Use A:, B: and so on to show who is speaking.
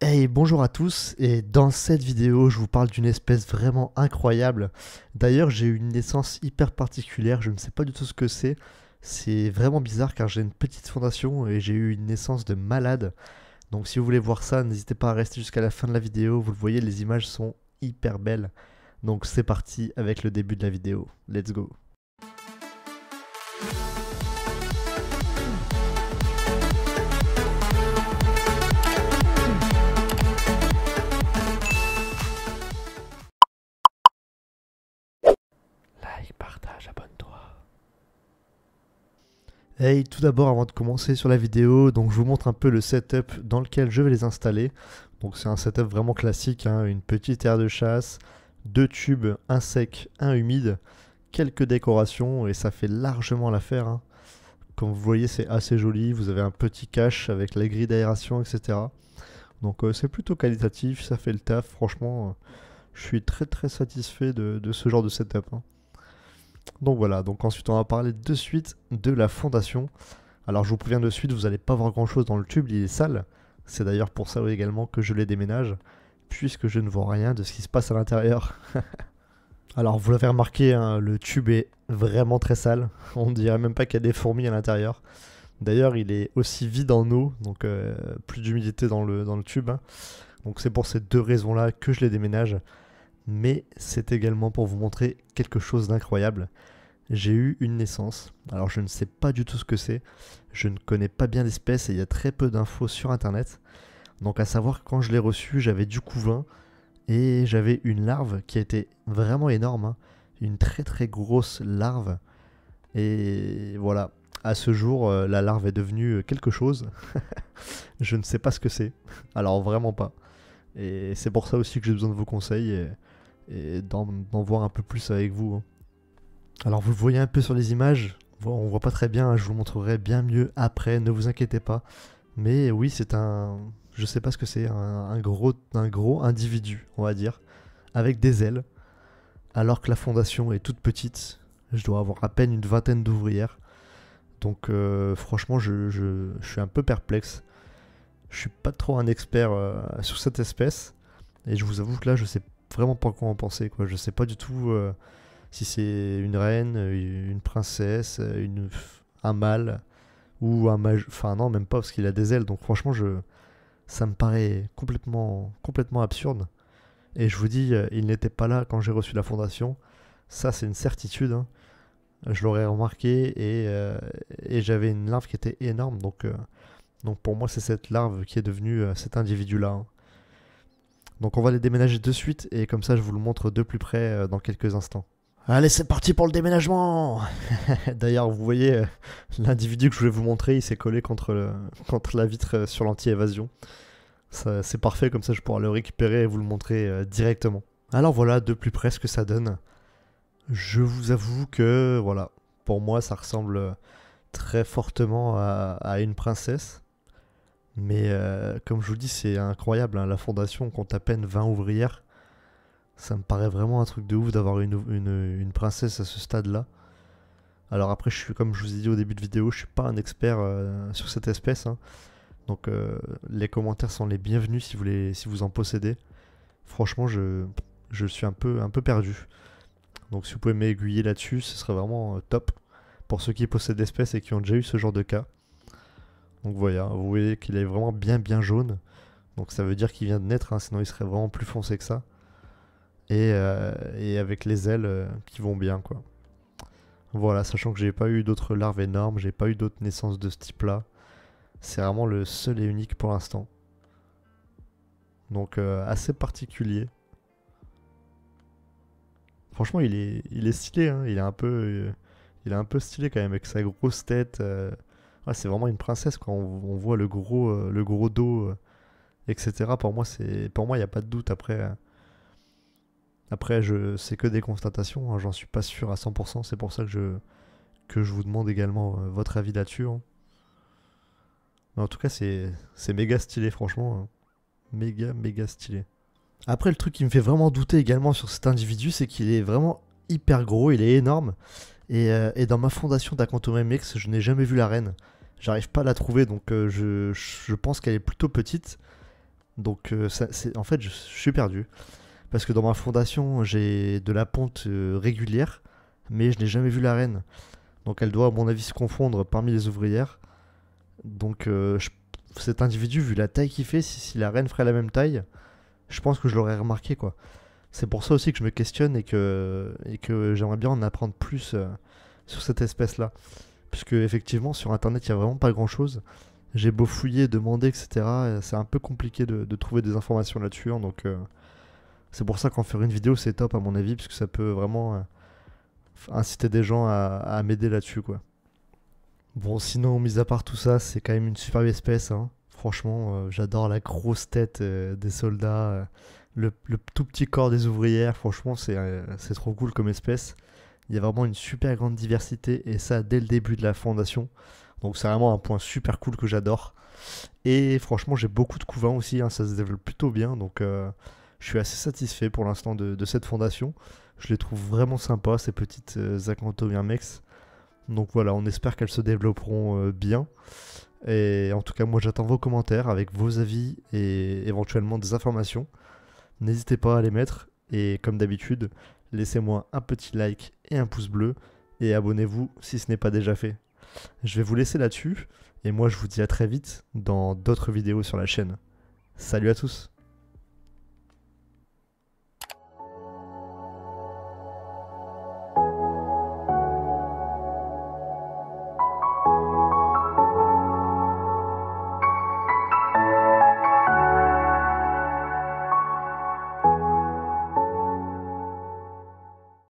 A: Hey, bonjour à tous, et dans cette vidéo, je vous parle d'une espèce vraiment incroyable. D'ailleurs, j'ai eu une naissance hyper particulière, je ne sais pas du tout ce que c'est. C'est vraiment bizarre car j'ai une petite fondation et j'ai eu une naissance de malade. Donc si vous voulez voir ça, n'hésitez pas à rester jusqu'à la fin de la vidéo. Vous le voyez, les images sont hyper belles. Donc c'est parti avec le début de la vidéo. Let's go. Like, partage, abonne-toi. Hey, tout d'abord avant de commencer sur la vidéo, donc je vous montre un peu le setup dans lequel je vais les installer. Donc c'est un setup vraiment classique, hein, une petite aire de chasse, deux tubes, un sec, un humide, quelques décorations et ça fait largement l'affaire, hein. Comme vous voyez, c'est assez joli, vous avez un petit cache avec la grille d'aération, etc. Donc c'est plutôt qualitatif, ça fait le taf, franchement, je suis très satisfait de ce genre de setup, hein. Donc voilà, donc ensuite on va parler de suite de la fondation. Alors je vous préviens de suite, vous n'allez pas voir grand chose dans le tube, il est sale. C'est d'ailleurs pour ça également que je les déménage, puisque je ne vois rien de ce qui se passe à l'intérieur. Alors vous l'avez remarqué, hein, le tube est vraiment très sale. On ne dirait même pas qu'il y a des fourmis à l'intérieur. D'ailleurs il est aussi vide en eau, donc plus d'humidité dans le tube, hein. Donc c'est pour ces deux raisons là que je les déménage. Mais c'est également pour vous montrer quelque chose d'incroyable. J'ai eu une naissance. Alors je ne sais pas du tout ce que c'est. Je ne connais pas bien l'espèce et il y a très peu d'infos sur internet. Donc à savoir que quand je l'ai reçu, j'avais du couvain et j'avais une larve qui était vraiment énorme, hein. Une très grosse larve. Et voilà. À ce jour, la larve est devenue quelque chose. Je ne sais pas ce que c'est. Alors vraiment pas. Et c'est pour ça aussi que j'ai besoin de vos conseils et d'en voir un peu plus avec vous, hein. Alors vous le voyez un peu sur les images, on voit pas très bien, hein, je vous montrerai bien mieux après, ne vous inquiétez pas. Mais oui, c'est un, je sais pas ce que c'est, un gros individu, on va dire, avec des ailes, alors que la fondation est toute petite. Je dois avoir à peine une vingtaine d'ouvrières. Donc franchement, je suis un peu perplexe. Je suis pas trop un expert sur cette espèce. Et je vous avoue que là, je sais vraiment pas quoi en penser, quoi. Je sais pas du tout si c'est une reine, une princesse, un mâle ou un mage. Enfin non, même pas parce qu'il a des ailes. Donc franchement, ça me paraît complètement absurde. Et je vous dis, il n'était pas là quand j'ai reçu la fondation. Ça, c'est une certitude, hein. Je l'aurais remarqué et j'avais une larve qui était énorme. Donc pour moi, c'est cette larve qui est devenue cet individu-là, hein. Donc on va les déménager de suite et comme ça je vous le montre de plus près dans quelques instants. Allez, c'est parti pour le déménagement. D'ailleurs, vous voyez, l'individu que je voulais vous montrer, il s'est collé contre la vitre sur l'anti-évasion. C'est parfait, comme ça je pourrai le récupérer et vous le montrer directement. Alors voilà, de plus près ce que ça donne. Je vous avoue que, voilà, pour moi ça ressemble très fortement à une princesse. Mais comme je vous le dis, c'est incroyable, hein, la fondation compte à peine 20 ouvrières. Ça me paraît vraiment un truc de ouf d'avoir une princesse à ce stade-là. Alors après, comme je vous ai dit au début de vidéo, je suis pas un expert sur cette espèce, hein. Donc les commentaires sont les bienvenus si vous en possédez. Franchement, je suis un peu perdu. Donc si vous pouvez m'aiguiller là-dessus, ce serait vraiment top pour ceux qui possèdent l'espèce et qui ont déjà eu ce genre de cas. Donc voilà, vous voyez qu'il est vraiment bien jaune. Donc ça veut dire qu'il vient de naître, hein, sinon il serait vraiment plus foncé que ça. Et avec les ailes qui vont bien, quoi. Voilà, sachant que j'ai pas eu d'autres larves énormes, j'ai pas eu d'autres naissances de ce type-là. C'est vraiment le seul et unique pour l'instant. Donc assez particulier. Franchement, il est stylé, hein, il est un peu stylé quand même avec sa grosse tête. Ouais, c'est vraiment une princesse quand on voit le gros dos, etc. Pour moi, il n'y a pas de doute. Après, c'est que des constatations, hein, j'en suis pas sûr à 100%. C'est pour ça que je vous demande également votre avis là-dessus, hein. Mais en tout cas, c'est méga stylé, franchement, hein. Méga stylé. Après, le truc qui me fait vraiment douter également sur cet individu, c'est qu'il est vraiment hyper gros, il est énorme. Et dans ma fondation d'Aquantum-MX, je n'ai jamais vu la reine. J'arrive pas à la trouver, donc je pense qu'elle est plutôt petite. Donc en fait, je suis perdu. Parce que dans ma fondation, j'ai de la ponte régulière, mais je n'ai jamais vu la reine. Donc elle doit, à mon avis, se confondre parmi les ouvrières. Donc cet individu, vu la taille qu'il fait, si la reine ferait la même taille, je pense que je l'aurais remarqué, quoi. C'est pour ça aussi que je me questionne et que j'aimerais bien en apprendre plus sur cette espèce-là. Puisque effectivement, sur Internet, il n'y a vraiment pas grand-chose. J'ai beau fouiller, demander, etc. C'est un peu compliqué de trouver des informations là-dessus, hein. Donc c'est pour ça qu'en faire une vidéo, c'est top à mon avis, puisque ça peut vraiment inciter des gens à m'aider là-dessus, quoi. Bon, sinon, mis à part tout ça, c'est quand même une superbe espèce, hein. Franchement, j'adore la grosse tête des soldats, le tout petit corps des ouvrières. Franchement, c'est trop cool comme espèce. Il y a vraiment une super grande diversité, et ça dès le début de la fondation. Donc c'est vraiment un point super cool que j'adore. Et franchement, j'ai beaucoup de couvains aussi, hein, ça se développe plutôt bien. Donc je suis assez satisfait pour l'instant de cette fondation. Je les trouve vraiment sympas, ces petites Acanthomimex. Donc voilà, on espère qu'elles se développeront bien. Et en tout cas, moi j'attends vos commentaires avec vos avis et éventuellement des informations. N'hésitez pas à les mettre. Et comme d'habitude, laissez-moi un petit like et un pouce bleu. Et abonnez-vous si ce n'est pas déjà fait. Je vais vous laisser là-dessus. Et moi je vous dis à très vite dans d'autres vidéos sur la chaîne. Salut à tous!